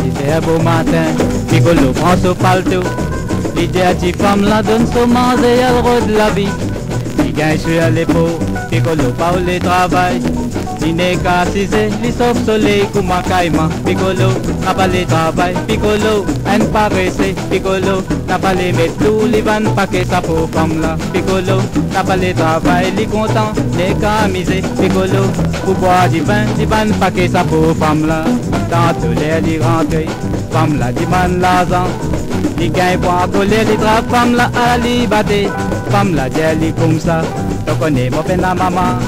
C'est un beau matin, Piccolo prend son palto. Il dit à la femme, la donne son manger et elle rôde la vie. Il gagne sur l'épaule, Piccolo parle le travail. Il n'est qu'à 6 heures, il sauve soleil comme un caïman. Piccolo n'a pas le travail, Piccolo n'a pas resté. Piccolo n'a pas les mettre tout, il va ne pas que sa pauvre femme là. Piccolo n'a pas le travail, il est content, n'est qu'à miser. Piccolo pour boire du vin, il va ne pas que sa pauvre femme là. Dans tous les il rentre, femme là demande l'argent. Il gagne pour un collier, il trappe femme là à la liberté. Femme là dit comme ça, tu connais mon peine à maman.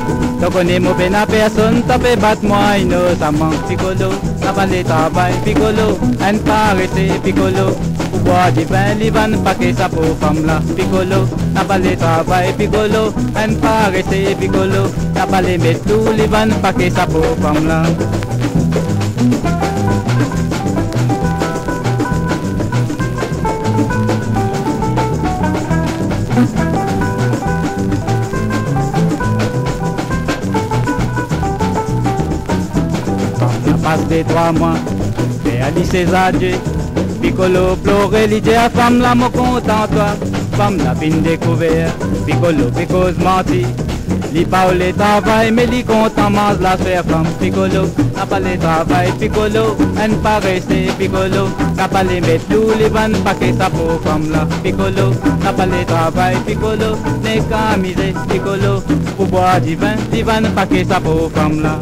Tu connais mon peine à personne, tu peux battre moi innocemment. Piccolo n'a pas le travail, Piccolo n'a pas arrêté. Piccolo pour boire du vin, il va ne pas que sa pauvre femme là. Piccolo n'a pas le travail, Piccolo n'a pas arrêté. Piccolo n'a pas les mettre tout, il va ne pas que sa pauvre femme là. Passe des 3 mois, et Ali ses adieux. Piccolo pleurait, il dit à femme là, mon content toi. Femme l'a bien découvert, Piccolo fait cause menti. Il parle le travail, mais il content mange la sphère femme. Piccolo n'a pas le travail, Piccolo n'a pas resté. Piccolo n'a pas les mettre tout, les vannes pas que sa pauvre femme là. Piccolo n'a pas le travail, Piccolo n'est qu'à miser. Piccolo pour boire du vin, les vannes pas que sa pauvre femme là.